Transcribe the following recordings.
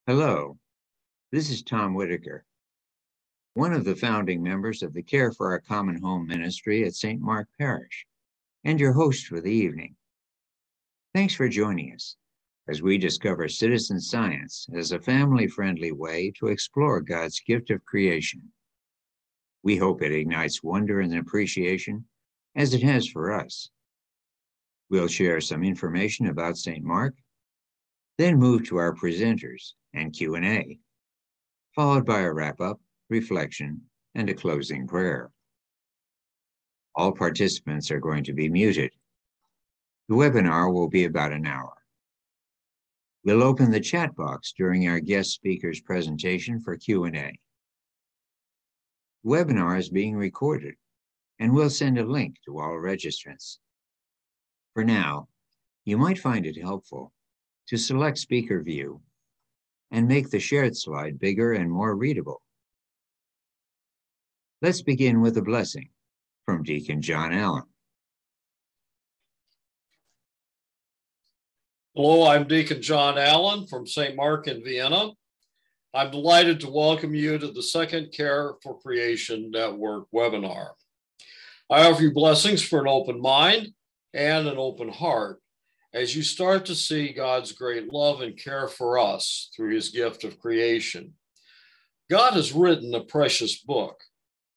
Hello, this is Tom Whitaker, one of the founding members of the Care for Our Common Home ministry at St. Mark Parish, and your host for the evening. Thanks for joining us as we discover citizen science as a family-friendly way to explore God's gift of creation. We hope it ignites wonder and appreciation as it has for us. We'll share some information about St. Mark, then move to our presenters and Q&A, followed by a wrap-up, reflection, and a closing prayer. All participants are going to be muted. The webinar will be about an hour. We'll open the chat box during our guest speaker's presentation for Q&A. The webinar is being recorded, and we'll send a link to all registrants. For now, you might find it helpful to select Speaker View and make the shared slide bigger and more readable. Let's begin with a blessing from Deacon John Allen. Hello, I'm Deacon John Allen from St. Mark in Vienna. I'm delighted to welcome you to the second Care for Creation Network webinar. I offer you blessings for an open mind and an open heart as you start to see God's great love and care for us through his gift of creation. God has written a precious book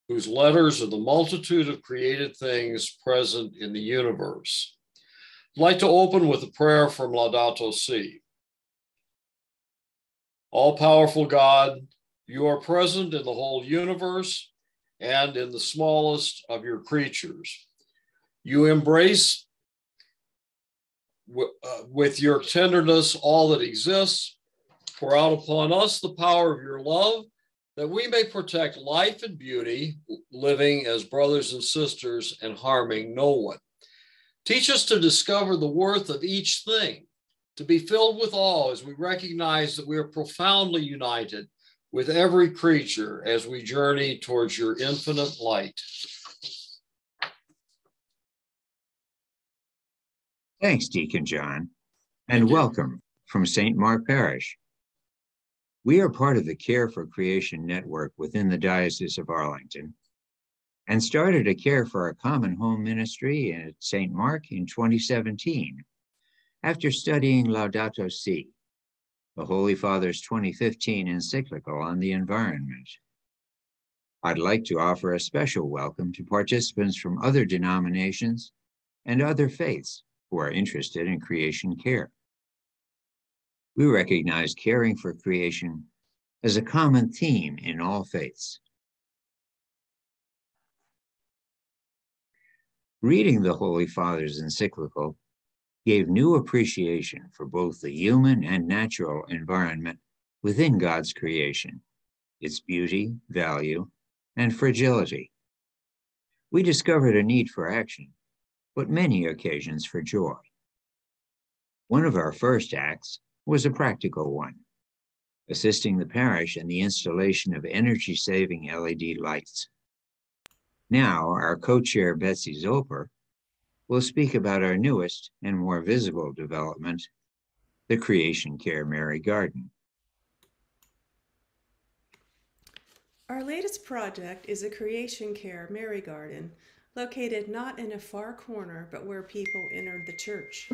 whose letters are the multitude of created things present in the universe. I'd like to open with a prayer from Laudato Si. All-powerful God, you are present in the whole universe and in the smallest of your creatures. You embrace with your tenderness all that exists. Pour out upon us the power of your love, that we may protect life and beauty, living as brothers and sisters and harming no one. Teach us to discover the worth of each thing, to be filled with awe as we recognize that we are profoundly united with every creature as we journey towards your infinite light. Thanks, Deacon John, and welcome from St. Mark Parish. We are part of the Care for Creation network within the Diocese of Arlington and started a Care for Our Common Home ministry at St. Mark in 2017 after studying Laudato Si, the Holy Father's 2015 encyclical on the environment. I'd like to offer a special welcome to participants from other denominations and other faiths who are interested in creation care. We recognize caring for creation as a common theme in all faiths. Reading the Holy Father's encyclical gave new appreciation for both the human and natural environment within God's creation, its beauty, value, and fragility. We discovered a need for action, but many occasions for joy. One of our first acts was a practical one, assisting the parish in the installation of energy-saving LED lights. Now, our co-chair, Betsy Zolper, will speak about our newest and more visible development, the Creation Care Mary Garden. Our latest project is a Creation Care Mary Garden, located not in a far corner, but where people entered the church.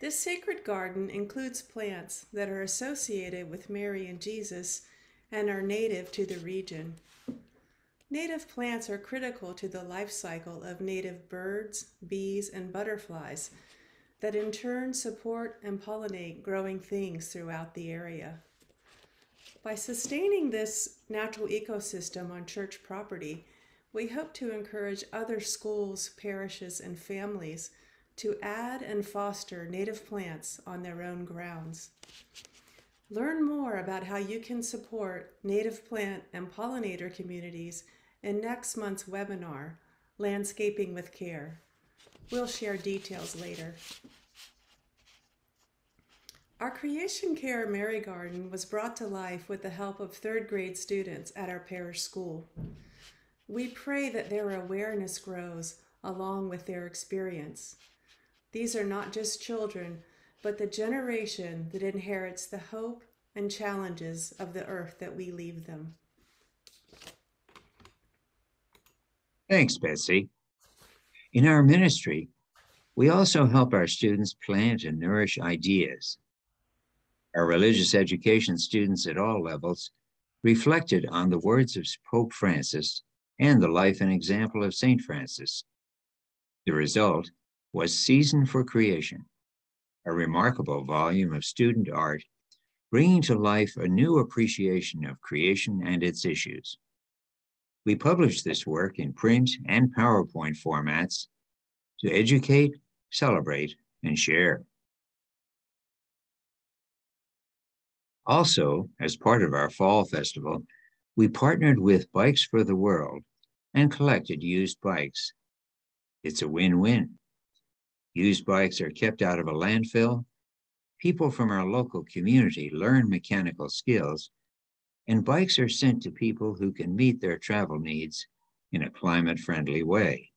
This sacred garden includes plants that are associated with Mary and Jesus and are native to the region. Native plants are critical to the life cycle of native birds, bees, and butterflies that in turn support and pollinate growing things throughout the area. By sustaining this natural ecosystem on church property, we hope to encourage other schools, parishes, and families to add and foster native plants on their own grounds. Learn more about how you can support native plant and pollinator communities in next month's webinar, Landscaping with Care. We'll share details later. Our Creation Care Mary Garden was brought to life with the help of third grade students at our parish school. We pray that their awareness grows along with their experience. These are not just children, but the generation that inherits the hope and challenges of the earth that we leave them. Thanks, Betsy. In our ministry, we also help our students plant and nourish ideas. Our religious education students at all levels reflected on the words of Pope Francis and the life and example of St. Francis. The result was Season for Creation, a remarkable volume of student art bringing to life a new appreciation of creation and its issues. We published this work in print and PowerPoint formats to educate, celebrate, and share. Also, as part of our fall festival, we partnered with Bikes for the World and collected used bikes. It's a win-win. Used bikes are kept out of a landfill, people from our local community learn mechanical skills, and bikes are sent to people who can meet their travel needs in a climate-friendly way.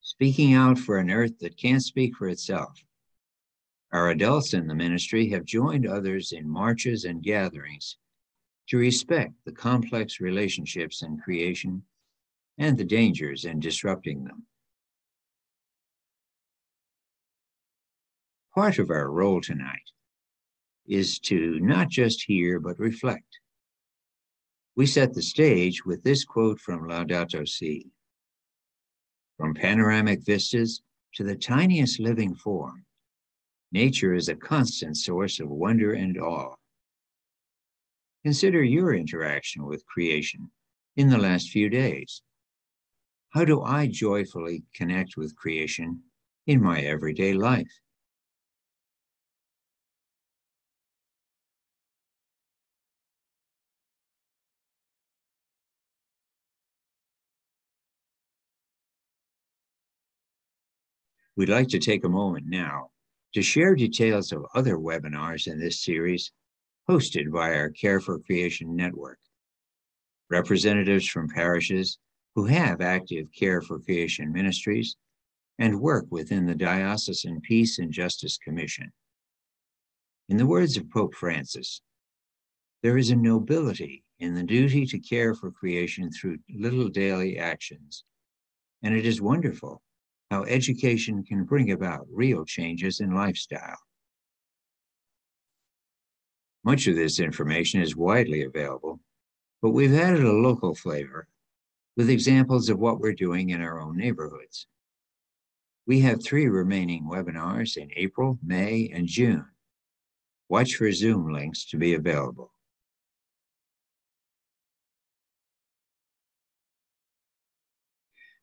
Speaking out for an earth that can't speak for itself. Our adults in the ministry have joined others in marches and gatherings to respect the complex relationships in creation and the dangers in disrupting them. Part of our role tonight is to not just hear, but reflect. We set the stage with this quote from Laudato Si. From panoramic vistas to the tiniest living form, nature is a constant source of wonder and awe. Consider your interaction with creation in the last few days. How do I joyfully connect with creation in my everyday life? We'd like to take a moment now to share details of other webinars in this series hosted by our Care for Creation Network. Representatives from parishes who have active Care for Creation ministries and work within the Diocesan Peace and Justice Commission. In the words of Pope Francis, there is a nobility in the duty to care for creation through little daily actions, and it is wonderful how education can bring about real changes in lifestyle. Much of this information is widely available, but we've added a local flavor with examples of what we're doing in our own neighborhoods. We have 3 remaining webinars in April, May, and June. Watch for Zoom links to be available.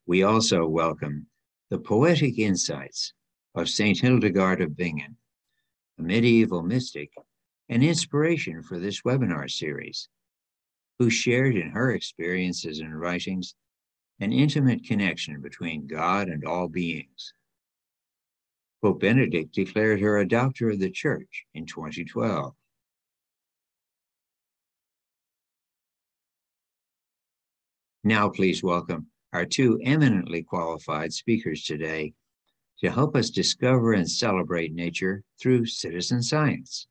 We also welcome the poetic insights of St. Hildegard of Bingen, a medieval mystic and inspiration for this webinar series, who shared in her experiences and writings an intimate connection between God and all beings. Pope Benedict declared her a doctor of the Church in 2012. Now please welcome our 2 eminently qualified speakers today to help us discover and celebrate nature through citizen science.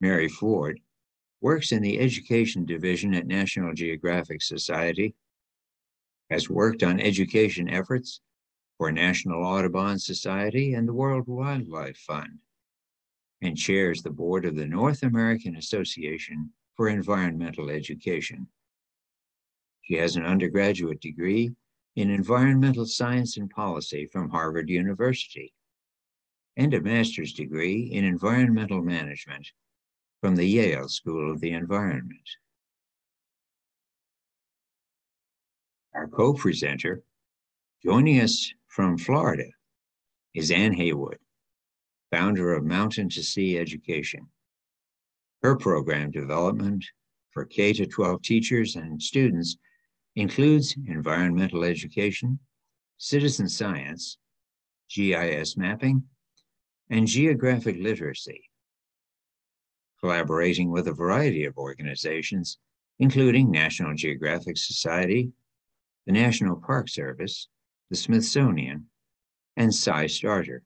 Mary Ford works in the Education Division at National Geographic Society, has worked on education efforts for National Audubon Society and the World Wildlife Fund, and chairs the board of the North American Association for Environmental Education. She has an undergraduate degree in environmental science and policy from Harvard University and a master's degree in environmental management from the Yale School of the Environment. Our co-presenter, joining us from Florida, is Ann Haywood, founder of Mountain to Sea Education. Her program development for K-12 teachers and students includes environmental education, citizen science, GIS mapping, and geographic literacy, collaborating with a variety of organizations, including National Geographic Society, the National Park Service, the Smithsonian, and SciStarter.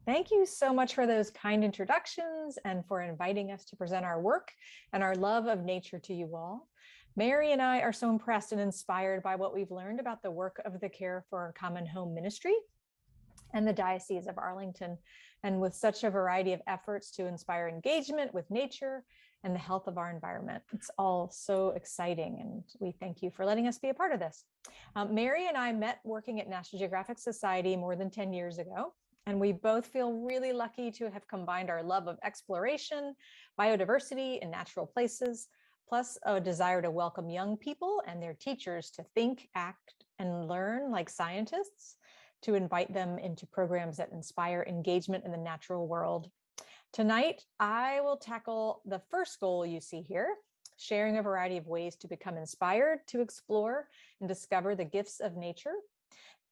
Thank you so much for those kind introductions and for inviting us to present our work and our love of nature to you all. Mary and I are so impressed and inspired by what we've learned about the work of the Care for Our Common Home ministry and the Diocese of Arlington, and with such a variety of efforts to inspire engagement with nature and the health of our environment. It's all so exciting, and we thank you for letting us be a part of this. Mary and I met working at National Geographic Society more than 10 years ago. And we both feel really lucky to have combined our love of exploration, biodiversity, and natural places, plus a desire to welcome young people and their teachers to think, act, and learn like scientists, to invite them into programs that inspire engagement in the natural world. Tonight, I will tackle the first goal you see here, sharing a variety of ways to become inspired to explore and discover the gifts of nature.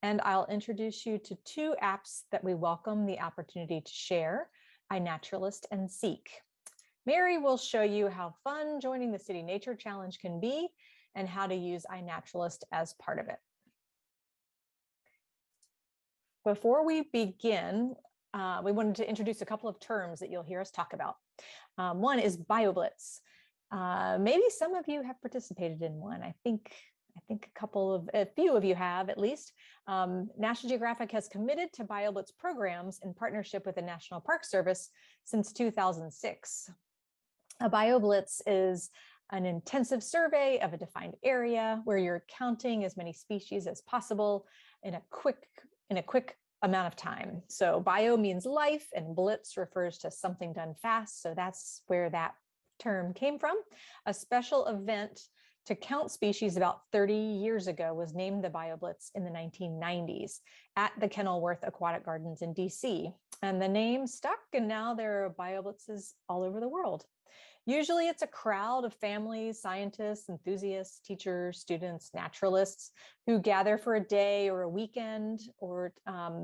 And I'll introduce you to two apps that we welcome the opportunity to share, iNaturalist and Seek. Mary will show you how fun joining the City Nature Challenge can be and how to use iNaturalist as part of it. Before we begin, we wanted to introduce a couple of terms that you'll hear us talk about. One is BioBlitz. Maybe some of you have participated in one. I think a few of you have at least. National Geographic has committed to BioBlitz programs in partnership with the National Park Service since 2006. A BioBlitz is an intensive survey of a defined area where you're counting as many species as possible in a quick amount of time. So bio means life and blitz refers to something done fast. So that's where that term came from. A special event to count species about 30 years ago was named the BioBlitz in the 1990s at the Kenilworth Aquatic Gardens in DC. And the name stuck, and now there are BioBlitzes all over the world. Usually it's a crowd of families, scientists, enthusiasts, teachers, students, naturalists who gather for a day or a weekend or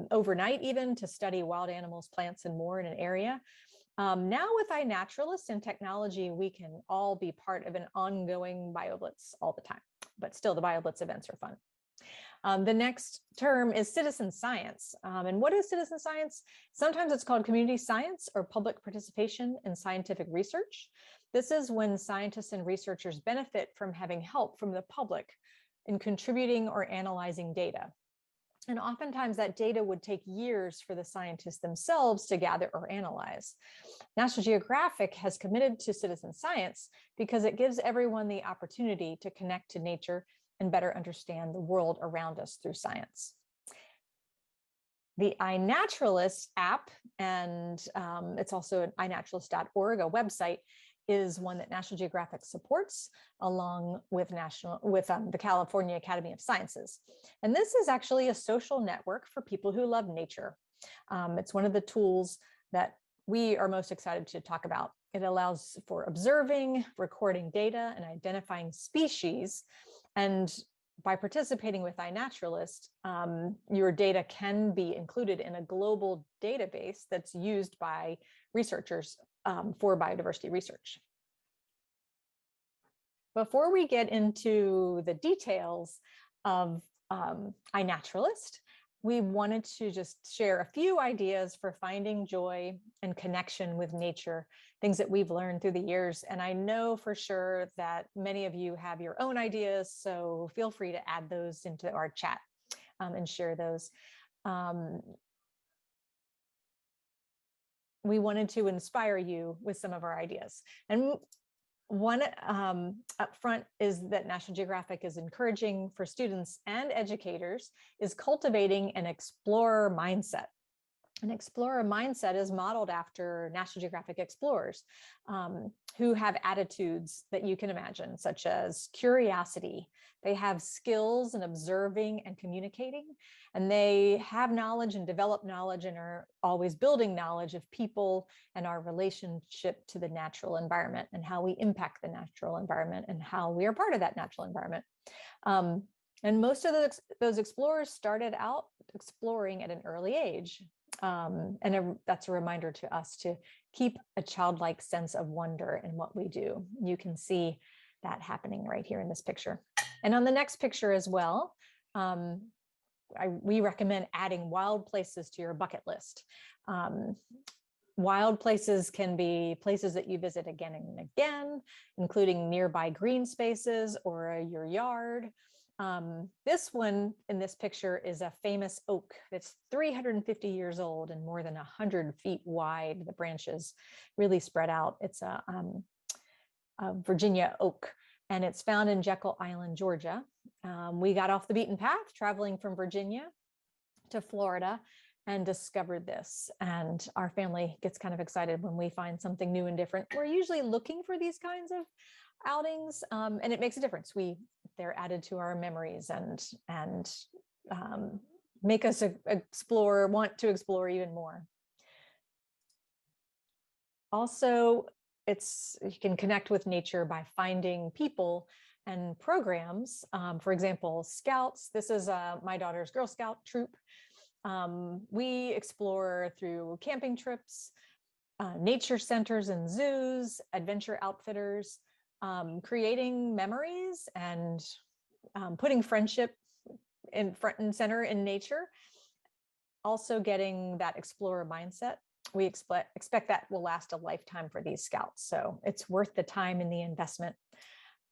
overnight even to study wild animals, plants, and more in an area. Now with iNaturalist and technology, we can all be part of an ongoing BioBlitz all the time, but still the BioBlitz events are fun. The next term is citizen science. And what is citizen science? Sometimes it's called community science or public participation in scientific research. This is when scientists and researchers benefit from having help from the public in contributing or analyzing data. And oftentimes that data would take years for the scientists themselves to gather or analyze. National Geographic has committed to citizen science because it gives everyone the opportunity to connect to nature and better understand the world around us through science. The iNaturalist app, and it's also an iNaturalist.org, a website, is one that National Geographic supports along with the California Academy of Sciences. And this is actually a social network for people who love nature. It's one of the tools that we are most excited to talk about. It allows for observing, recording data, and identifying species. And by participating with iNaturalist, your data can be included in a global database that's used by researchers for biodiversity research. Before we get into the details of iNaturalist, we wanted to just share a few ideas for finding joy and connection with nature, things that we've learned through the years. And I know for sure that many of you have your own ideas, so feel free to add those into our chat and share those. We wanted to inspire you with some of our ideas. And one up front is that National Geographic is encouraging for students and educators is cultivating an explorer mindset. An explorer mindset is modeled after National Geographic explorers who have attitudes that you can imagine, such as curiosity. They have skills in observing and communicating, and they have knowledge and develop knowledge and are always building knowledge of people and our relationship to the natural environment and how we impact the natural environment and how we are part of that natural environment. And most of those explorers started out exploring at an early age. That's a reminder to us to keep a childlike sense of wonder in what we do. You can see that happening right here in this picture. And on the next picture as well, we recommend adding wild places to your bucket list. Wild places can be places that you visit again and again, including nearby green spaces or your yard. This one in this picture is a famous oak that's 350 years old and more than 100 feet wide. The branches really spread out. It's a Virginia oak, and it's found in Jekyll Island, Georgia. We got off the beaten path traveling from Virginia to Florida and discovered this. And our family gets kind of excited when we find something new and different. We're usually looking for these kinds of outings, and it makes a difference. They're added to our memories and make us want to explore even more. Also, you can connect with nature by finding people and programs. For example, Scouts. This is my daughter's Girl Scout troop. We explore through camping trips, nature centers and zoos, adventure outfitters, creating memories and putting friendship in front and center in nature. Also getting that explorer mindset. We expect that will last a lifetime for these Scouts. So it's worth the time and the investment.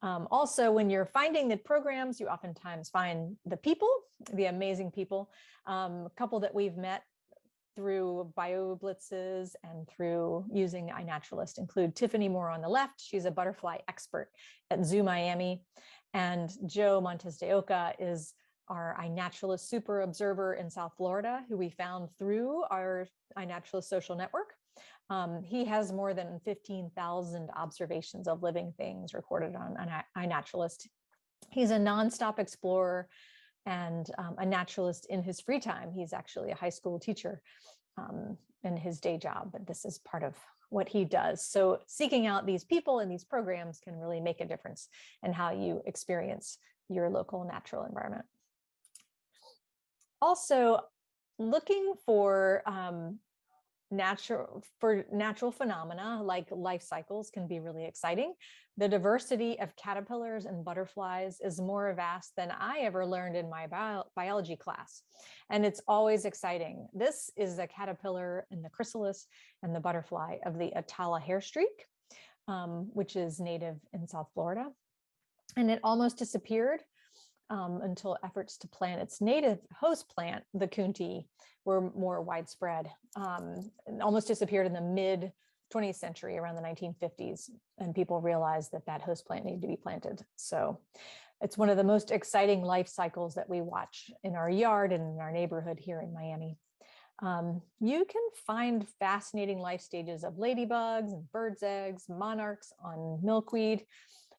Also, when you're finding the programs, you oftentimes find the people, the amazing people. A couple that we've met through BioBlitzes and through using iNaturalist include Tiffany Moore on the left. She's a butterfly expert at Zoo Miami. And Joe Montes de Oca is our iNaturalist super observer in South Florida, who we found through our iNaturalist social network. He has more than 15,000 observations of living things recorded on iNaturalist. He's a nonstop explorer and a naturalist in his free time. He's actually a high school teacher in his day job, but this is part of what he does. So seeking out these people and these programs can really make a difference in how you experience your local natural environment. Also, looking for natural phenomena like life cycles can be really exciting. The diversity of caterpillars and butterflies is more vast than I ever learned in my biology class. And it's always exciting. This is the caterpillar and the chrysalis and the butterfly of the Atala hair streak, which is native in South Florida. And it almost disappeared until efforts to plant its native host plant, the Kunti, were more widespread. It almost disappeared in the mid 20th century, around the 1950s, and people realized that host plant needed to be planted. So it's one of the most exciting life cycles that we watch in our yard and in our neighborhood here in Miami. You can find fascinating life stages of ladybugs and birds' eggs, monarchs on milkweed,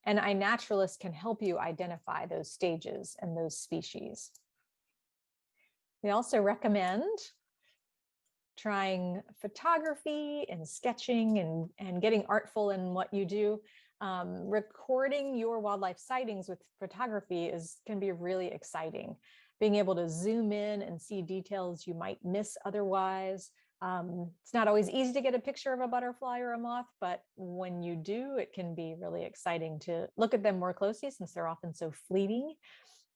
and iNaturalist can help you identify those stages and those species. We also recommend trying photography and sketching and getting artful in what you do. Recording your wildlife sightings with photography can be really exciting. Being able to zoom in and see details you might miss otherwise. It's not always easy to get a picture of a butterfly or a moth, but when you do, it can be really exciting to look at them more closely since they're often so fleeting.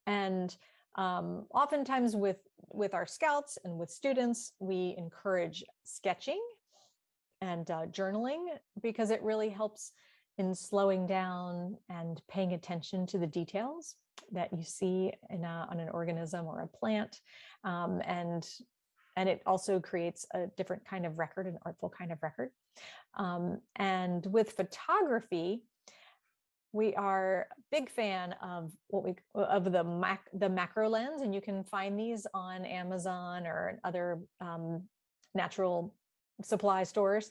And oftentimes with our Scouts and with students, we encourage sketching and journaling because it really helps in slowing down and paying attention to the details that you see on an organism or a plant. And it also creates a different kind of record, an artful kind of record. And with photography, we are a big fan of the macro lens, and you can find these on Amazon or other natural supply stores.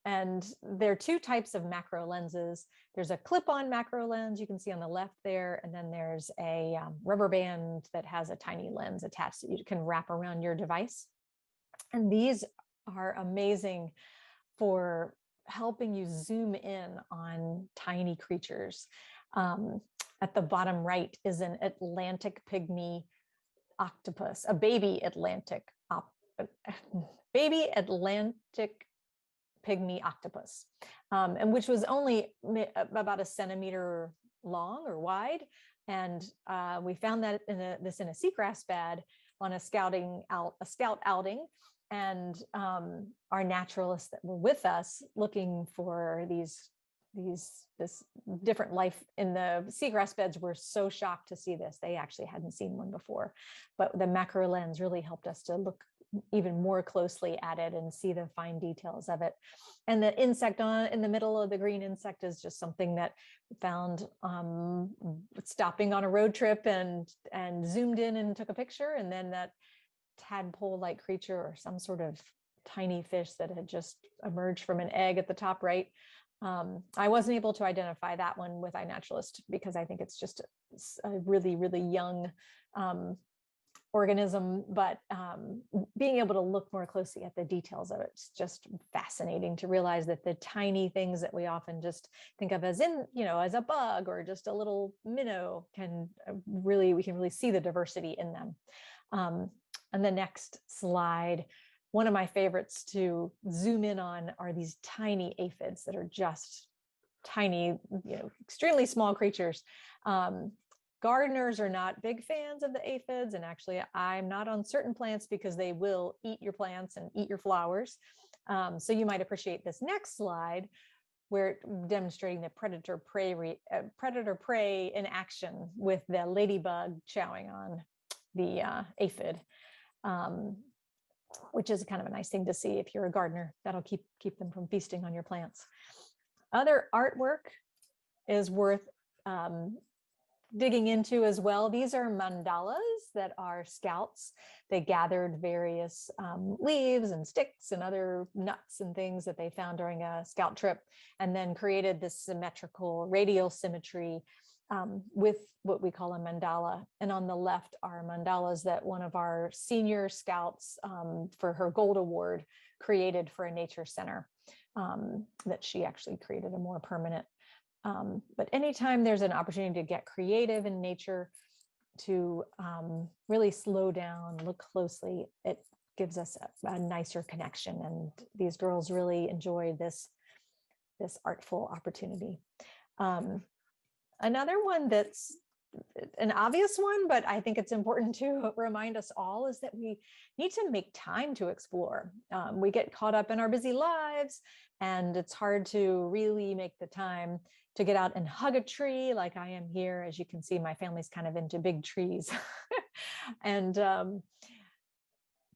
And there are two types of macro lenses. There's a clip-on macro lens you can see on the left there, and then there's a rubber band that has a tiny lens attached that you can wrap around your device. And these are amazing for helping you zoom in on tiny creatures. At the bottom right is an Atlantic pygmy octopus, a baby Atlantic pygmy octopus, and which was only about a centimeter long or wide. And we found that in a seagrass bed on a scout outing. and our naturalists that were with us looking for this different life in the seagrass beds were so shocked to see this. They actually hadn't seen one before, but the macro lens really helped us to look even more closely at it and see the fine details of it. And the insect in the middle of the green insect is just something that found stopping on a road trip and zoomed in and took a picture. And then that tadpole-like creature or some sort of tiny fish that had just emerged from an egg at the top right. I wasn't able to identify that one with iNaturalist because I think it's just a really, really young organism, but being able to look more closely at the details of it's just fascinating to realize that the tiny things that we often just think of as as a bug or just a little minnow we can really see the diversity in them. And the next slide, one of my favorites to zoom in on are these tiny aphids that are just tiny, extremely small creatures. Gardeners are not big fans of the aphids, and actually I'm not on certain plants because they will eat your plants and eat your flowers. So you might appreciate this next slide where demonstrating the predator-prey in action with the ladybug chowing on the aphid. Which is kind of a nice thing to see if you're a gardener. That'll keep them from feasting on your plants. Other artwork is worth digging into as well. These are mandalas that our scouts, they gathered various leaves and sticks and other nuts and things that they found during a scout trip, and then created this symmetrical radial symmetry with what we call a mandala. And on the left are mandalas that one of our senior scouts for her Gold Award created for a nature center that she actually created a more permanent. But anytime there's an opportunity to get creative in nature, to really slow down, look closely, it gives us a nicer connection. And these girls really enjoyed this artful opportunity. Another one that's an obvious one, but I think it's important to remind us all, is that we need to make time to explore. We get caught up in our busy lives, and it's hard to really make the time to get out and hug a tree like I am here. As you can see, my family's kind of into big trees. And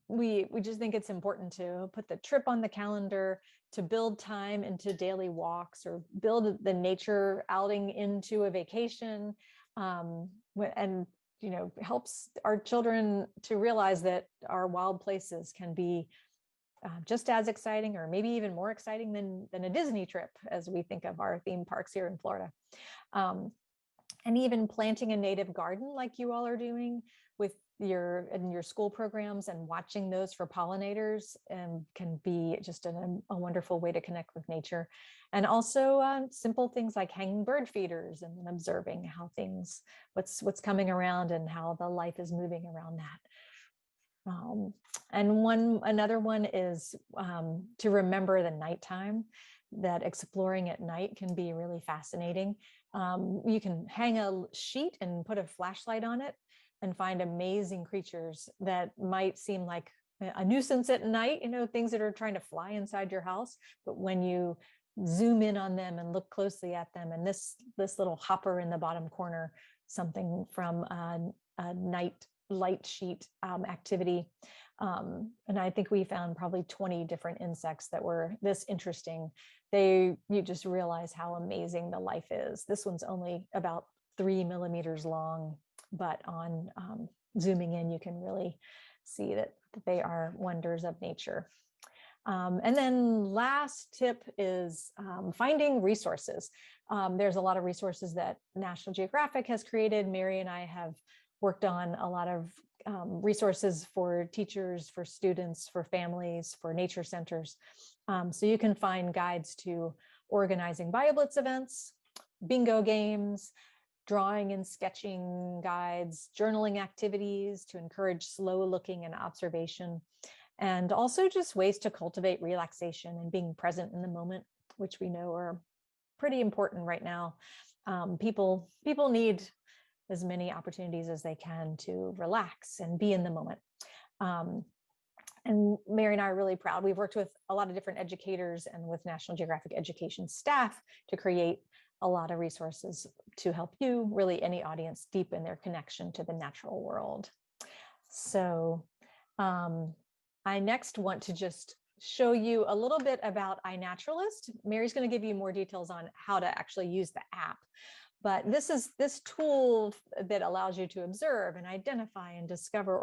we just think it's important to put the trip on the calendar, to build time into daily walks or build the nature outing into a vacation, and helps our children to realize that our wild places can be just as exciting or maybe even more exciting than a Disney trip, as we think of our theme parks here in Florida. And even planting a native garden like you all are doing with your school programs and watching those for pollinators can be just a wonderful way to connect with nature. And also simple things like hanging bird feeders and then observing how what's coming around and how the life is moving around that. And another one is to remember the nighttime, that exploring at night can be really fascinating. You can hang a sheet and put a flashlight on it and find amazing creatures that might seem like a nuisance at night, things that are trying to fly inside your house. But when you zoom in on them and look closely at them, and this little hopper in the bottom corner, something from a night light sheet activity. And I think we found probably 20 different insects that were this interesting. You just realize how amazing the life is. This one's only about 3 millimeters long, but on zooming in, you can really see that they are wonders of nature. And then last tip is finding resources. There's a lot of resources that National Geographic has created. Mary and I have worked on a lot of resources for teachers, for students, for families, for nature centers. So you can find guides to organizing BioBlitz events, bingo games, drawing and sketching guides, journaling activities to encourage slow looking and observation, and also just ways to cultivate relaxation and being present in the moment, which we know are pretty important right now. People need as many opportunities as they can to relax and be in the moment. And Mary and I are really proud. We've worked with a lot of different educators and with National Geographic education staff to create a lot of resources to help you, really any audience, deepen their connection to the natural world. So I next want to just show you a little bit about iNaturalist. Mary's going to give you more details on how to actually use the app. But this tool that allows you to observe and identify and discover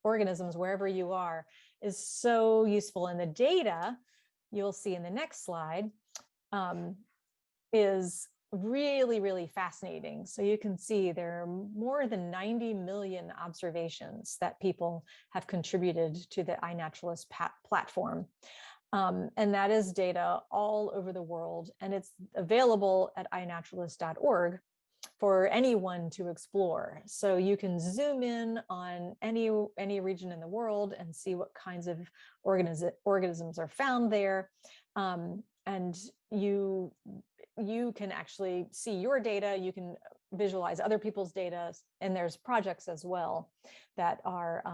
organisms wherever you are is so useful. And the data you'll see in the next slide is really, really fascinating. So you can see there are more than 90 million observations that people have contributed to the iNaturalist platform. And that is data all over the world, and it's available at iNaturalist.org for anyone to explore. So you can zoom in on any region in the world and see what kinds of organisms are found there. And you can actually see your data, you can visualize other people's data, and there's projects as well that are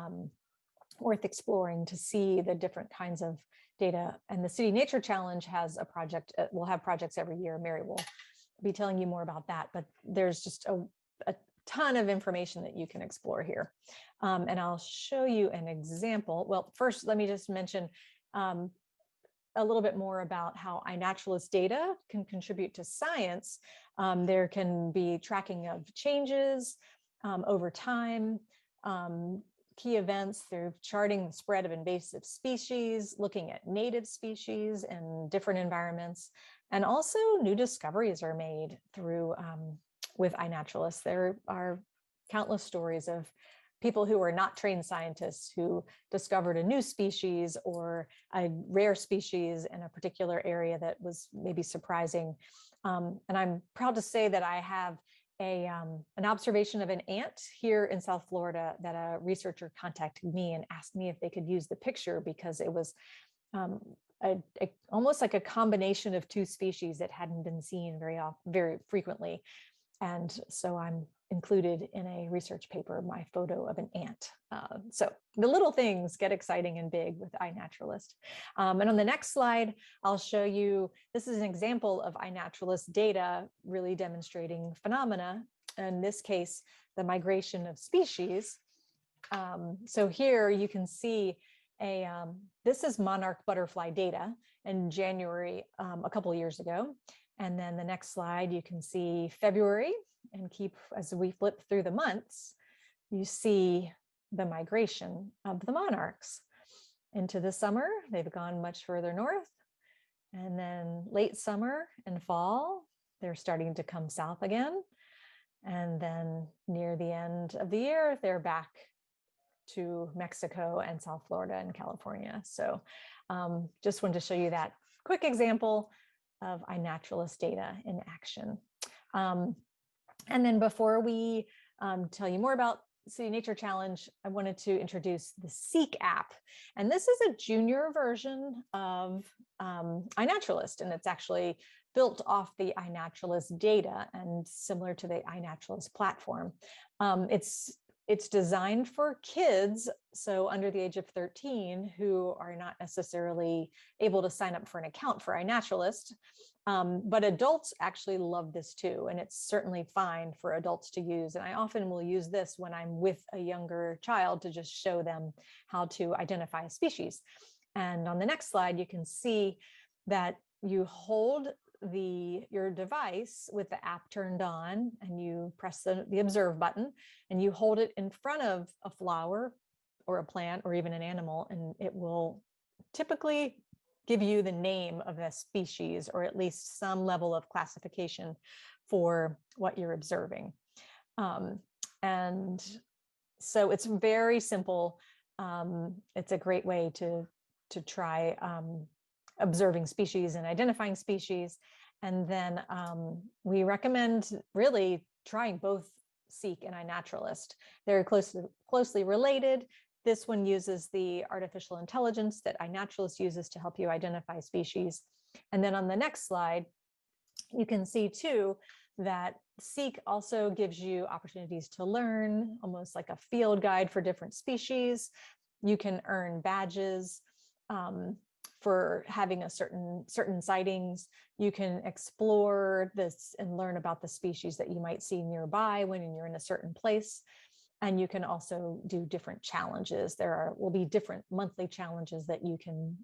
worth exploring to see the different kinds of data. And the City Nature Challenge has a project, we'll have projects every year. Mary will be telling you more about that, but there's just a ton of information that you can explore here. And I'll show you an example. Well, first, let me just mention a little bit more about how iNaturalist data can contribute to science. There can be tracking of changes over time, key events through charting the spread of invasive species, looking at native species in different environments, and also new discoveries are made through with iNaturalist. There are countless stories of people who are not trained scientists who discovered a new species or a rare species in a particular area that was maybe surprising. And I'm proud to say that I have an observation of an ant here in South Florida that a researcher contacted me and asked me if they could use the picture because it was almost like a combination of two species that hadn't been seen very frequently. And so I'm included in a research paper, my photo of an ant. So the little things get exciting and big with iNaturalist. And on the next slide, I'll show you, this is an example of iNaturalist data really demonstrating phenomena, in this case, the migration of species. So here you can see this is monarch butterfly data in January, a couple of years ago. And then the next slide, you can see February, and as we flip through the months, you see the migration of the monarchs. Into the summer, they've gone much further north. And then late summer and fall, they're starting to come south again. And then near the end of the year, they're back to Mexico and South Florida and California. So just wanted to show you that quick example of iNaturalist data in action. And then before we tell you more about City Nature Challenge, I wanted to introduce the Seek app. And this is a junior version of iNaturalist, and it's actually built off the iNaturalist data and similar to the iNaturalist platform. It's designed for kids, so under the age of 13, who are not necessarily able to sign up for an account for iNaturalist. But adults actually love this too, and it's certainly fine for adults to use. And I often will use this when I'm with a younger child to just show them how to identify a species. And on the next slide, you can see that you hold your device with the app turned on, and you press the observe button, and you hold it in front of a flower or a plant or even an animal, and it will typically give you the name of a species, or at least some level of classification for what you're observing. And so it's very simple. It's a great way to try observing species and identifying species. And then we recommend really trying both Seek and iNaturalist. They're closely related. This one uses the artificial intelligence that iNaturalist uses to help you identify species. And then on the next slide, you can see too that Seek also gives you opportunities to learn, almost like a field guide for different species. You can earn badges for having a certain sightings. You can explore this and learn about the species that you might see nearby when you're in a certain place. And you can also do different challenges. There will be different monthly challenges that you can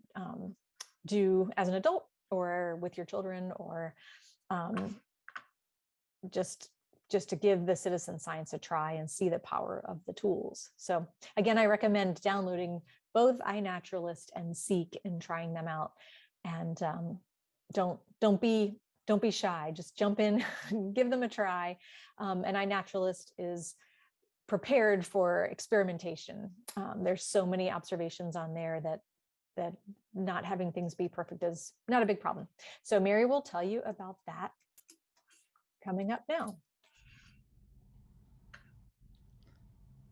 do as an adult or with your children, or just to give the citizen science a try and see the power of the tools. So again, I recommend downloading both iNaturalist and Seek and trying them out. And don't be shy. Just jump in, give them a try. And iNaturalist is prepared for experimentation. There's so many observations on there that not having things be perfect is not a big problem. So Mary will tell you about that coming up now.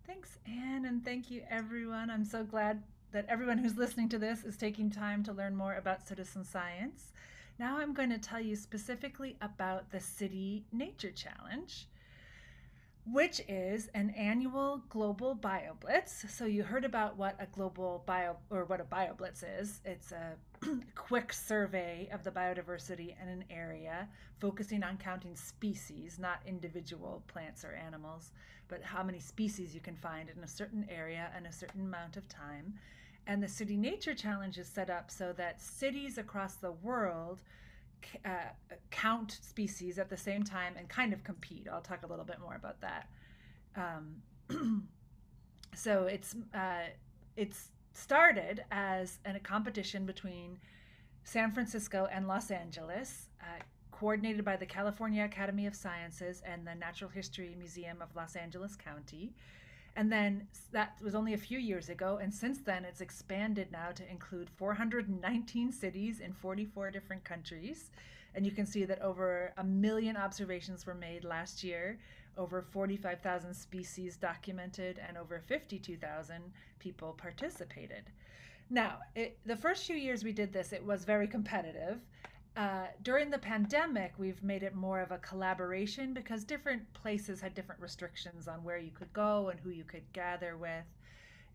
Thanks, Anne, and thank you, everyone. I'm so glad that everyone who's listening to this is taking time to learn more about citizen science. Now I'm going to tell you specifically about the City Nature Challenge, which is an annual global BioBlitz. So you heard about what a BioBlitz is. It's a quick survey of the biodiversity in an area, focusing on counting species, not individual plants or animals, but how many species you can find in a certain area in a certain amount of time. And the City Nature Challenge is set up so that cities across the world count species at the same time and kind of compete. I'll talk a little bit more about that. So it's started as a competition between San Francisco and Los Angeles, coordinated by the California Academy of Sciences and the Natural History Museum of Los Angeles County. And then that was only a few years ago. And since then, it's expanded now to include 419 cities in 44 different countries. And you can see that over 1 million observations were made last year, over 45,000 species documented, and over 52,000 people participated. Now, the first few years we did this, it was very competitive. During the pandemic, we've made it more of a collaboration because different places had different restrictions on where you could go and who you could gather with.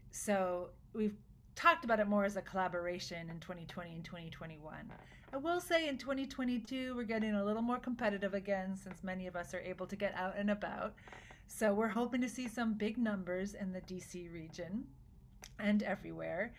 So we've talked about it more as a collaboration in 2020 and 2021. I will say in 2022, we're getting a little more competitive again since many of us are able to get out and about. So we're hoping to see some big numbers in the DC region and everywhere.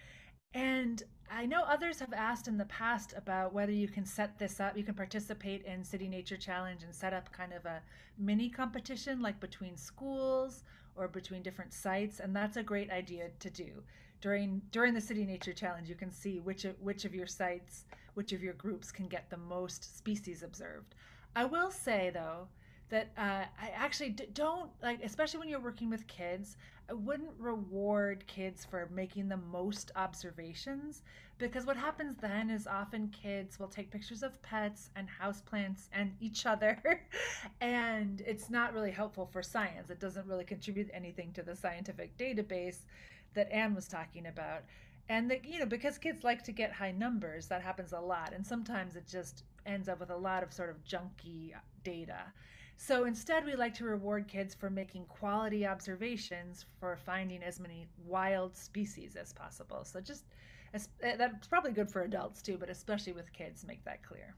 And I know others have asked in the past about whether you can set this up. You can participate in City Nature Challenge and set up kind of a mini competition like between schools or between different sites. And that's a great idea to do. During the City Nature Challenge, you can see which of your sites, which of your groups can get the most species observed. I will say, though, that I actually don't, like, especially when you're working with kids, I wouldn't reward kids for making the most observations, because what happens then is often kids will take pictures of pets and houseplants and each other, and it's not really helpful for science. It doesn't really contribute anything to the scientific database that Anne was talking about. And that, because kids like to get high numbers, that happens a lot, and sometimes it just ends up with a lot of sort of junky data. So instead, we like to reward kids for making quality observations, for finding as many wild species as possible. So that's probably good for adults too, but especially with kids, make that clear.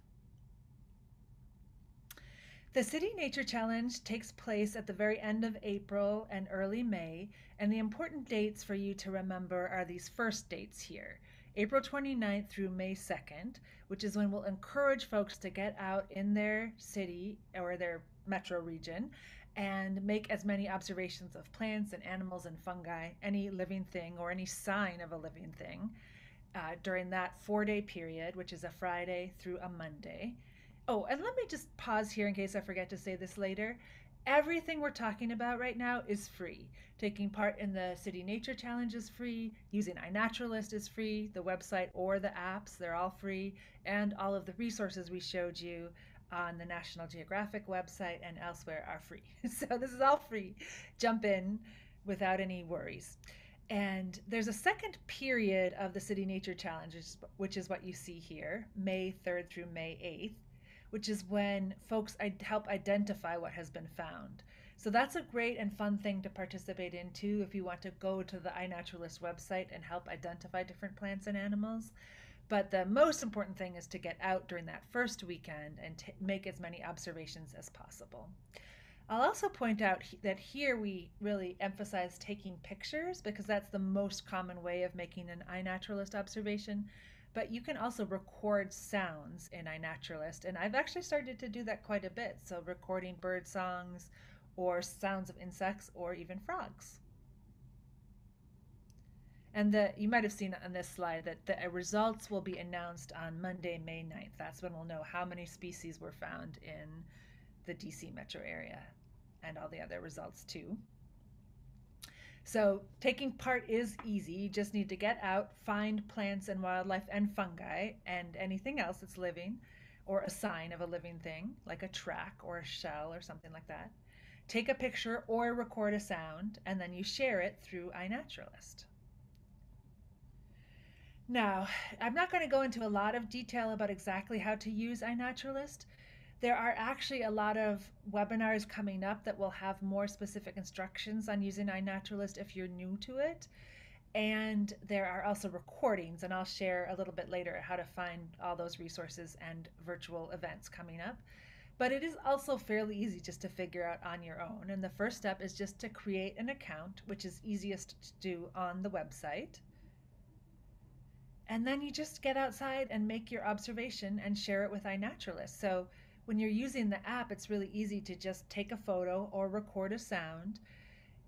The City Nature Challenge takes place at the very end of April and early May, and the important dates for you to remember are these first dates here. April 29th through May 2nd, which is when we'll encourage folks to get out in their city or their metro region and make as many observations of plants and animals and fungi, any living thing or any sign of a living thing, during that 4-day period, which is a Friday through a Monday. Oh, and let me just pause here in case I forget to say this later. Everything we're talking about right now is free. Taking part in the City Nature Challenge is free. Using iNaturalist is free. The website or the apps, they're all free. And all of the resources we showed you on the National Geographic website and elsewhere are free. So this is all free. Jump in without any worries. And there's a second period of the City Nature Challenge, which is what you see here, May 3rd through May 8th, which is when folks help identify what has been found. So that's a great and fun thing to participate in too if you want to go to the iNaturalist website and help identify different plants and animals. But the most important thing is to get out during that first weekend and make as many observations as possible. I'll also point out that here we really emphasize taking pictures because that's the most common way of making an iNaturalist observation. But you can also record sounds in iNaturalist, and I've actually started to do that quite a bit. So recording bird songs or sounds of insects or even frogs. And you might have seen on this slide that the results will be announced on Monday, May 9th. That's when we'll know how many species were found in the DC metro area and all the other results too. So taking part is easy. You just need to get out, find plants and wildlife and fungi and anything else that's living or a sign of a living thing like a track or a shell or something like that. Take a picture or record a sound, and then you share it through iNaturalist. Now, I'm not going to go into a lot of detail about exactly how to use iNaturalist. There are actually a lot of webinars coming up that will have more specific instructions on using iNaturalist if you're new to it. And there are also recordings, and I'll share a little bit later how to find all those resources and virtual events coming up. But it is also fairly easy just to figure out on your own. And the first step is just to create an account, which is easiest to do on the website. And then you just get outside and make your observation and share it with iNaturalist. So when you're using the app, it's really easy to just take a photo or record a sound.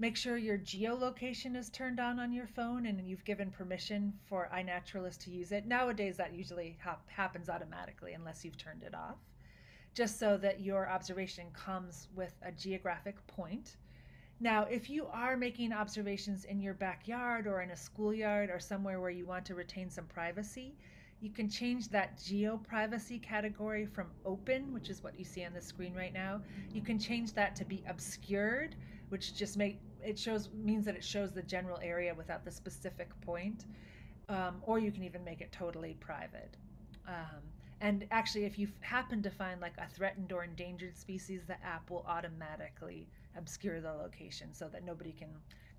Make sure your geolocation is turned on your phone and you've given permission for iNaturalist to use it. Nowadays, that usually happens automatically unless you've turned it off, just so that your observation comes with a geographic point. Now, if you are making observations in your backyard or in a schoolyard or somewhere where you want to retain some privacy, you can change that geo-privacy category from open, which is what you see on the screen right now. You can change that to be obscured, which just means that it shows the general area without the specific point, or you can even make it totally private. And actually, if you happen to find like a threatened or endangered species, the app will automatically obscure the location so that nobody can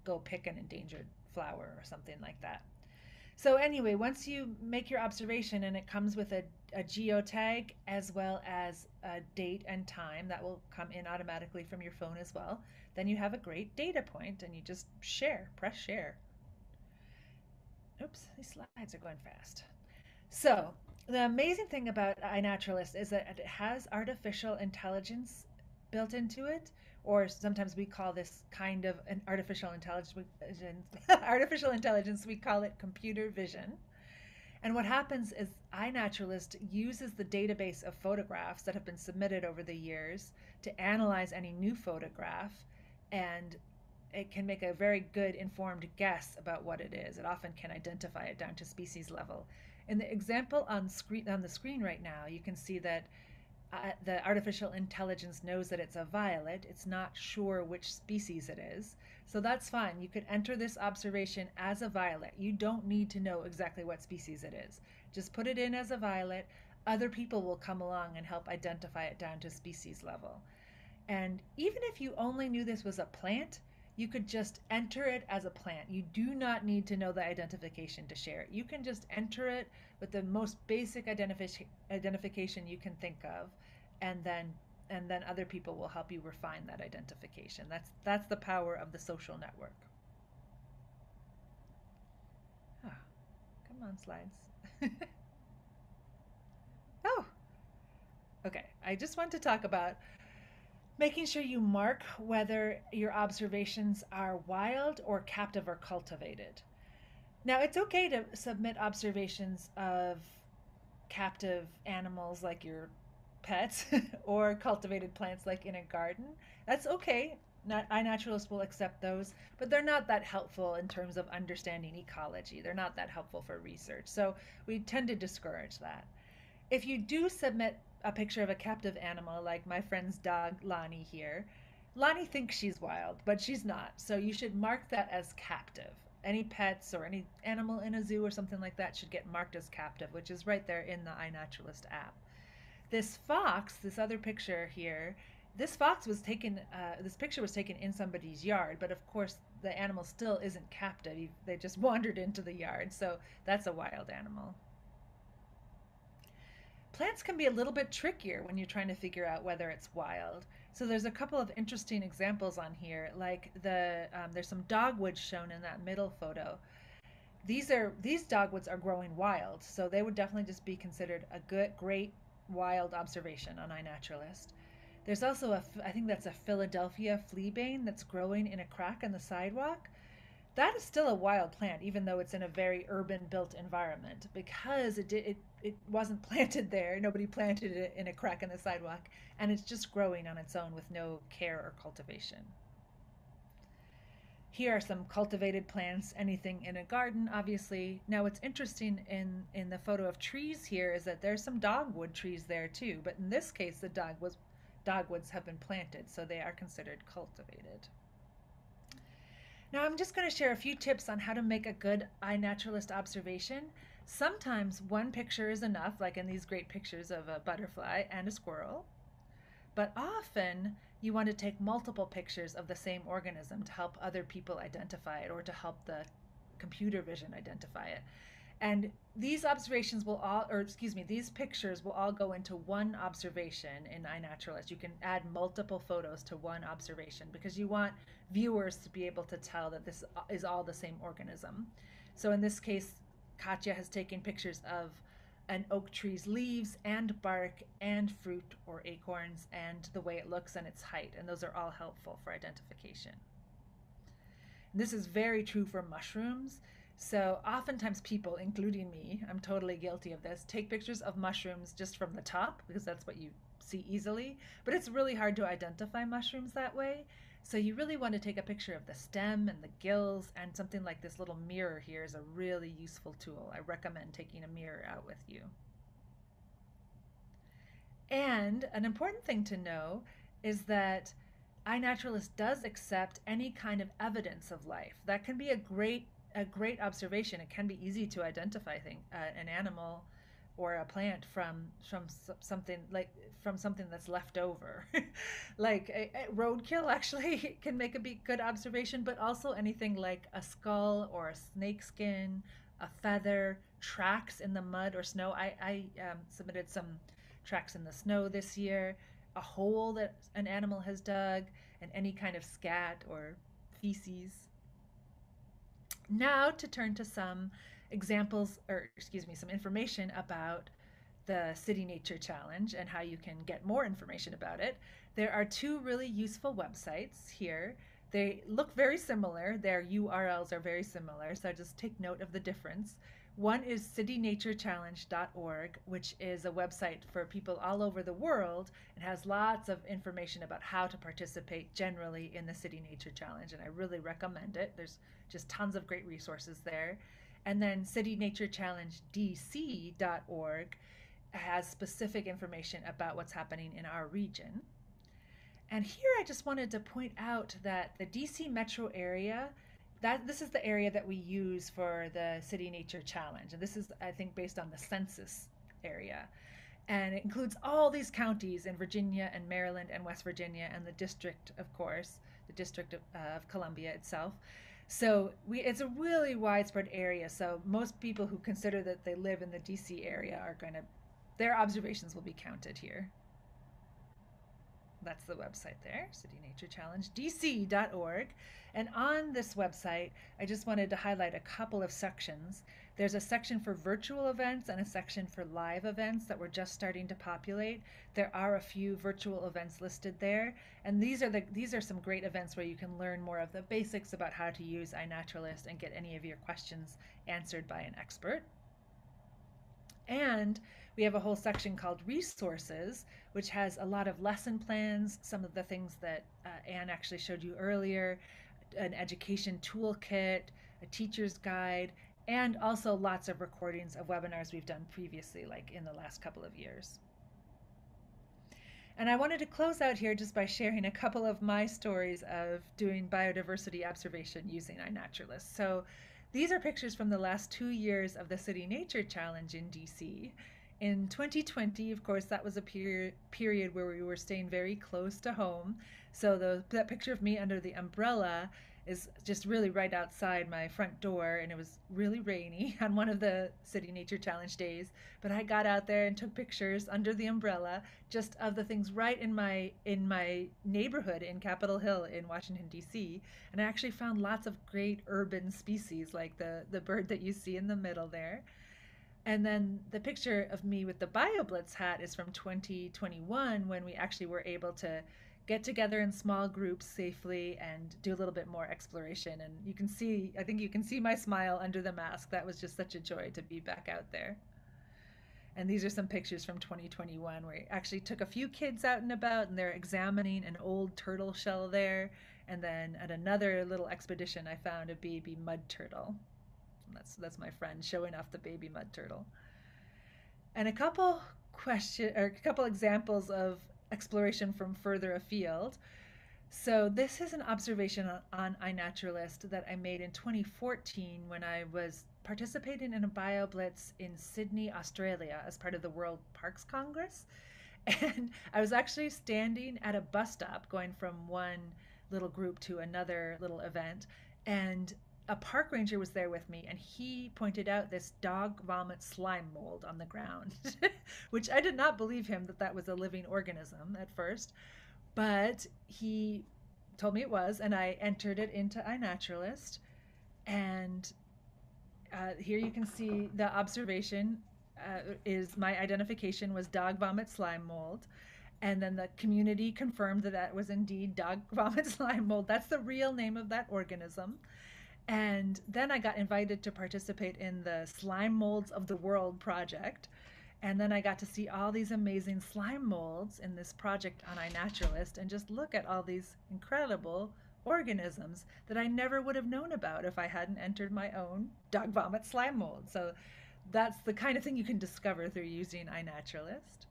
go pick an endangered flower or something like that. So anyway, once you make your observation and it comes with a geotag as well as a date and time that will come in automatically from your phone as well, then you have a great data point and you just press share. Oops, these slides are going fast. So the amazing thing about iNaturalist is that it has artificial intelligence built into it, or sometimes we call this kind of an artificial intelligence, we call it computer vision. And what happens is iNaturalist uses the database of photographs that have been submitted over the years to analyze any new photograph, and it can make a very good informed guess about what it is. It often can identify it down to species level. In the example on the screen right now, you can see that the artificial intelligence knows that it's a violet. It's not sure which species it is. So that's fine. You could enter this observation as a violet. You don't need to know exactly what species it is. Just put it in as a violet. Other people will come along and help identify it down to species level. And even if you only knew this was a plant, you could just enter it as a plant. You do not need to know the identification to share it. You can just enter it with the most basic identification you can think of, and then other people will help you refine that identification. That's the power of the social network. Come on, slides. Oh, okay. I just want to talk about making sure you mark whether your observations are wild or captive or cultivated. Now, it's okay to submit observations of captive animals like your pets or cultivated plants like in a garden. That's okay. iNaturalist will accept those, but they're not that helpful in terms of understanding ecology. They're not that helpful for research. So we tend to discourage that. If you do submit a picture of a captive animal, like my friend's dog Lonnie here, Lonnie thinks she's wild, but she's not. So you should mark that as captive. Any pets or any animal in a zoo or something like that should get marked as captive, which is right there in the iNaturalist app. This fox, this other picture here, this fox was taken, this picture was taken in somebody's yard, but of course the animal still isn't captive. They just wandered into the yard, so that's a wild animal. Plants can be a little bit trickier when you're trying to figure out whether it's wild. So there's a couple of interesting examples on here, like there's some dogwoods shown in that middle photo. These dogwoods are growing wild, so they would definitely just be considered a great wild observation on iNaturalist. There's also I think that's a Philadelphia fleabane that's growing in a crack in the sidewalk. That is still a wild plant, even though it's in a very urban built environment, because it wasn't planted there. Nobody planted it in a crack in the sidewalk, and it's just growing on its own with no care or cultivation. Here are some cultivated plants, anything in a garden, obviously. Now what's interesting in the photo of trees here is that there's some dogwood trees there too, but in this case the dogwoods have been planted, so they are considered cultivated. Now I'm just going to share a few tips on how to make a good iNaturalist observation. Sometimes one picture is enough, like in these great pictures of a butterfly and a squirrel, but often you want to take multiple pictures of the same organism to help other people identify it, or to help the computer vision identify it. And these observations will all, or excuse me, these pictures will all go into one observation in iNaturalist. You can add multiple photos to one observation because you want viewers to be able to tell that this is all the same organism. So in this case, Katya has taken pictures of an oak tree's leaves and bark and fruit or acorns and the way it looks and its height, and those are all helpful for identification. And this is very true for mushrooms. So oftentimes people, including me, I'm totally guilty of this, take pictures of mushrooms just from the top because that's what you see easily, but it's really hard to identify mushrooms that way. So you really want to take a picture of the stem and the gills, and something like this little mirror here is a really useful tool. I recommend taking a mirror out with you. And an important thing to know is that iNaturalist does accept any kind of evidence of life. That can be a great observation. It can be easy to identify an animal or a plant from something that's left over. Like a roadkill actually can make a good observation, but also anything like a skull or a snake skin, a feather, tracks in the mud or snow. I submitted some tracks in the snow this year, a hole that an animal has dug, and any kind of scat or feces. Now to turn to some examples, or excuse me, some information about the City Nature Challenge and how you can get more information about it. There are two really useful websites here. They look very similar. Their URLs are very similar, so just take note of the difference. One is citynaturechallenge.org, which is a website for people all over the world. It has lots of information about how to participate generally in the City Nature Challenge, and I really recommend it. There's just tons of great resources there. And then citynaturechallengedc.org has specific information about what's happening in our region. And here I just wanted to point out that the DC metro area, this is the area that we use for the City Nature Challenge. And this is, I think, based on the census area. And it includes all these counties in Virginia and Maryland and West Virginia, and the district, of course, the District of Columbia itself. So it's a really widespread area. So most people who consider that they live in the DC area are their observations will be counted here. That's the website there, citynaturechallengedc.org. And on this website, I just wanted to highlight a couple of sections. There's a section for virtual events and a section for live events that we're just starting to populate. There are a few virtual events listed there, and these are some great events where you can learn more of the basics about how to use iNaturalist and get any of your questions answered by an expert. And we have a whole section called resources, which has a lot of lesson plans, some of the things that Anne actually showed you earlier, an education toolkit, a teacher's guide, and also lots of recordings of webinars we've done previously, like in the last couple of years. And I wanted to close out here just by sharing a couple of my stories of doing biodiversity observation using iNaturalist. So these are pictures from the last 2 years of the City Nature Challenge in DC. in 2020, of course, that was a period where we were staying very close to home. So that picture of me under the umbrella is just really right outside my front door, and it was really rainy on one of the City Nature Challenge days. But I got out there and took pictures under the umbrella just of the things right in my neighborhood in Capitol Hill in Washington, D.C. And I actually found lots of great urban species like the bird that you see in the middle there. And then the picture of me with the BioBlitz hat is from 2021, when we actually were able to get together in small groups safely and do a little bit more exploration. And you can see, I think you can see my smile under the mask. That was just such a joy to be back out there. And these are some pictures from 2021 where I actually took a few kids out and about, and they're examining an old turtle shell there. And then at another little expedition, I found a baby mud turtle. That's my friend showing off the baby mud turtle. And a couple examples of exploration from further afield. So this is an observation on iNaturalist that I made in 2014 when I was participating in a BioBlitz in Sydney, Australia, as part of the World Parks Congress. And I was actually standing at a bus stop going from one little group to another little event, and a park ranger was there with me, and he pointed out this dog vomit slime mold on the ground, which I did not believe him that was a living organism at first, but he told me it was, and I entered it into iNaturalist. And here you can see the observation is my identification was dog vomit slime mold. And then the community confirmed that was indeed dog vomit slime mold. That's the real name of that organism. And then I got invited to participate in the Slime Molds of the World project. And then I got to see all these amazing slime molds in this project on iNaturalist, and just look at all these incredible organisms that I never would have known about if I hadn't entered my own dog vomit slime mold. So that's the kind of thing you can discover through using iNaturalist.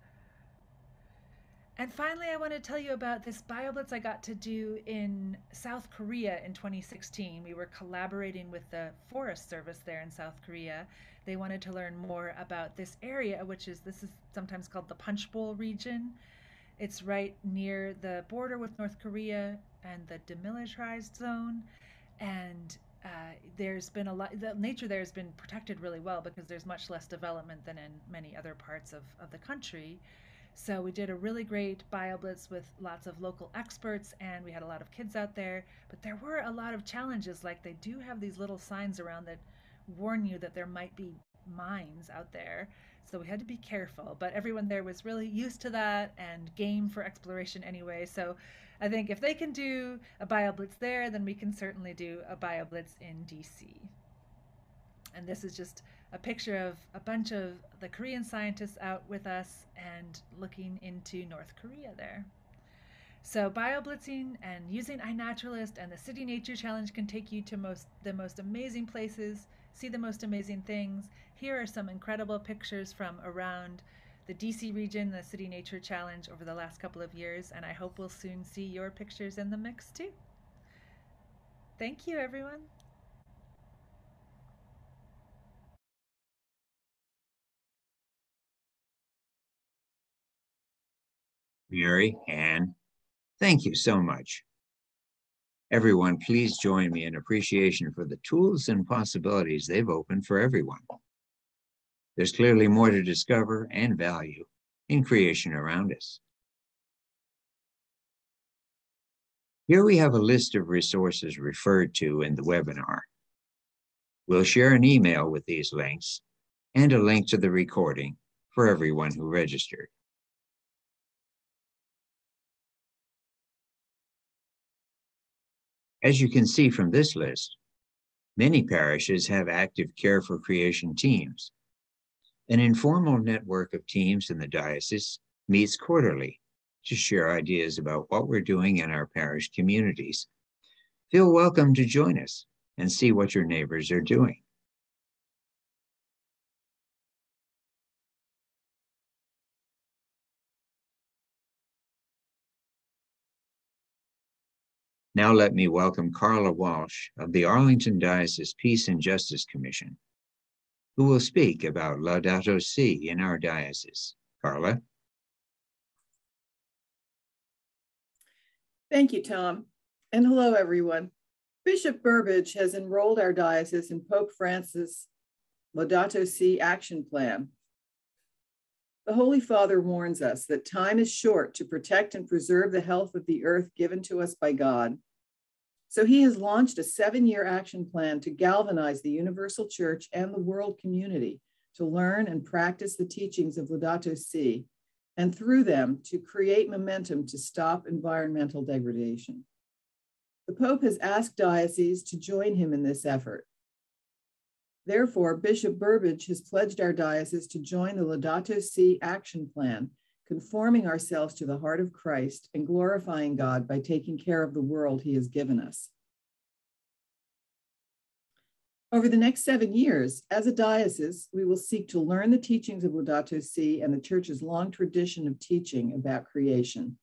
And finally, I want to tell you about this BioBlitz I got to do in South Korea in 2016. We were collaborating with the Forest Service there in South Korea. They wanted to learn more about this area, this is sometimes called the Punch Bowl region. It's right near the border with North Korea and the demilitarized zone. And there's been the nature there has been protected really well because there's much less development than in many other parts of the country. So we did a really great BioBlitz with lots of local experts, and we had a lot of kids out there. But there were a lot of challenges, like they do have these little signs around that warn you that there might be mines out there. So we had to be careful. But everyone there was really used to that and game for exploration anyway. So I think if they can do a BioBlitz there, then we can certainly do a BioBlitz in DC. And this is just a picture of a bunch of the Korean scientists out with us and looking into North Korea there. So BioBlitzing and using iNaturalist and the City Nature Challenge can take you to the most amazing places, see the most amazing things. Here are some incredible pictures from around the DC region, the City Nature Challenge over the last couple of years, and I hope we'll soon see your pictures in the mix too. Thank you, everyone. Mary, Ann, thank you so much. Everyone, please join me in appreciation for the tools and possibilities they've opened for everyone. There's clearly more to discover and value in creation around us. Here we have a list of resources referred to in the webinar. We'll share an email with these links and a link to the recording for everyone who registered. As you can see from this list, many parishes have active Care for Creation teams. An informal network of teams in the diocese meets quarterly to share ideas about what we're doing in our parish communities. Feel welcome to join us and see what your neighbors are doing. Now let me welcome Carla Walsh of the Arlington Diocese Peace and Justice Commission, who will speak about Laudato Si in our diocese. Carla? Thank you, Tom. And hello, everyone. Bishop Burbidge has enrolled our diocese in Pope Francis' Laudato Si action plan. The Holy Father warns us that time is short to protect and preserve the health of the earth given to us by God. So he has launched a 7-year action plan to galvanize the universal church and the world community to learn and practice the teachings of Laudato Si, and through them to create momentum to stop environmental degradation. The Pope has asked dioceses to join him in this effort. Therefore, Bishop Burbidge has pledged our diocese to join the Laudato Si action plan, conforming ourselves to the heart of Christ and glorifying God by taking care of the world he has given us. Over the next 7 years, as a diocese, we will seek to learn the teachings of Laudato Si and the Church's long tradition of teaching about creation,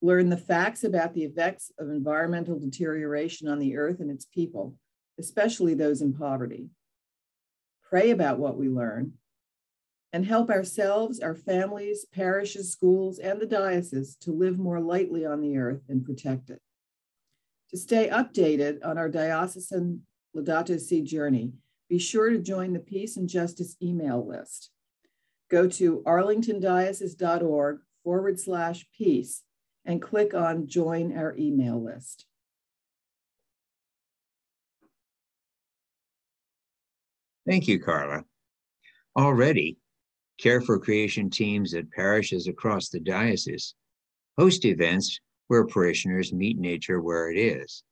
learn the facts about the effects of environmental deterioration on the earth and its people, especially those in poverty, pray about what we learn, and help ourselves, our families, parishes, schools, and the diocese to live more lightly on the earth and protect it. To stay updated on our diocesan Laudato Si journey, be sure to join the Peace and Justice email list. Go to arlingtondiocese.org/peace and click on Join Our Email List. Thank you, Carla. Already, Care for Creation teams at parishes across the diocese host events where parishioners meet nature where it is.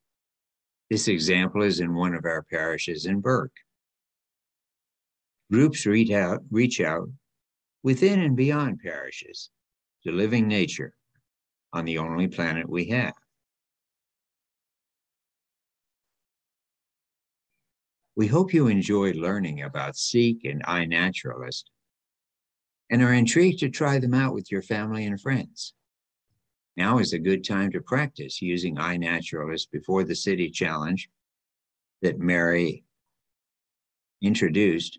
This example is in one of our parishes in Burke. Groups reach out within and beyond parishes to living nature on the only planet we have. We hope you enjoyed learning about Seek and iNaturalist and are intrigued to try them out with your family and friends. Now is a good time to practice using iNaturalist before the city challenge that Mary introduced,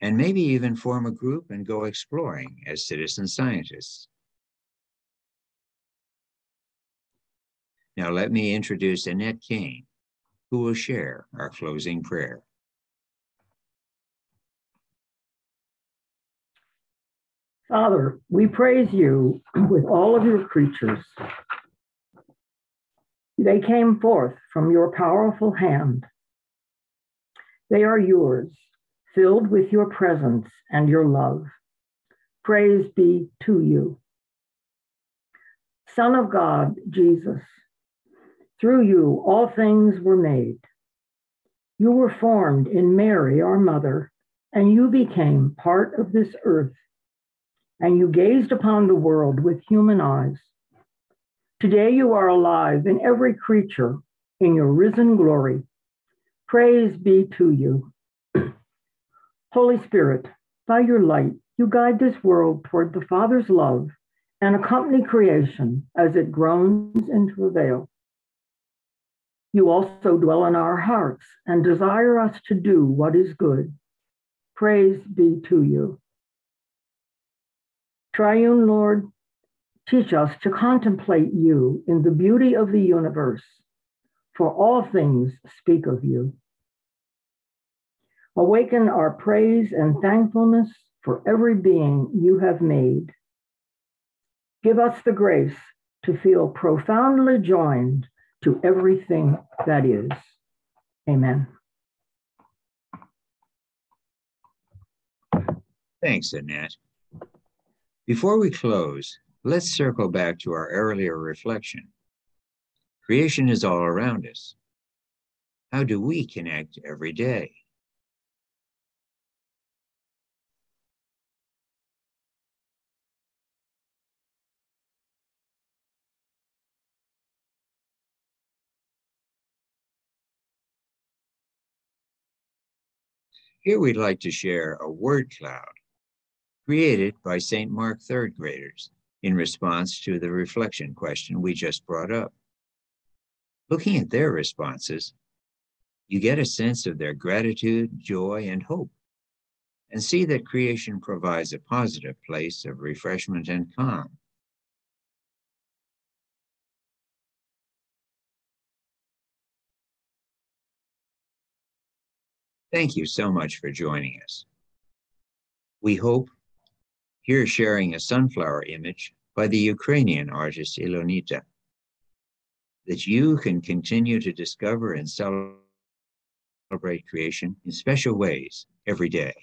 and maybe even form a group and go exploring as citizen scientists. Now let me introduce Annette Kane, who will share our closing prayer. Father, we praise you with all of your creatures. They came forth from your powerful hand. They are yours, filled with your presence and your love. Praise be to you. Son of God, Jesus, through you all things were made. You were formed in Mary, our mother, and you became part of this earth. And you gazed upon the world with human eyes. Today you are alive in every creature in your risen glory. Praise be to you. Holy Spirit, by your light, you guide this world toward the Father's love and accompany creation as it groans in travail. You also dwell in our hearts and desire us to do what is good. Praise be to you. Triune Lord, teach us to contemplate you in the beauty of the universe, for all things speak of you. Awaken our praise and thankfulness for every being you have made. Give us the grace to feel profoundly joined to everything that is. Amen. Thanks, Annette. Before we close, let's circle back to our earlier reflection. Creation is all around us. How do we connect every day? Here we'd like to share a word cloud created by St. Mark third graders in response to the reflection question we just brought up. Looking at their responses, you get a sense of their gratitude, joy, and hope and see that creation provides a positive place of refreshment and calm. Thank you so much for joining us. We hope, here sharing a sunflower image by the Ukrainian artist Ilonita, that you can continue to discover and celebrate creation in special ways every day.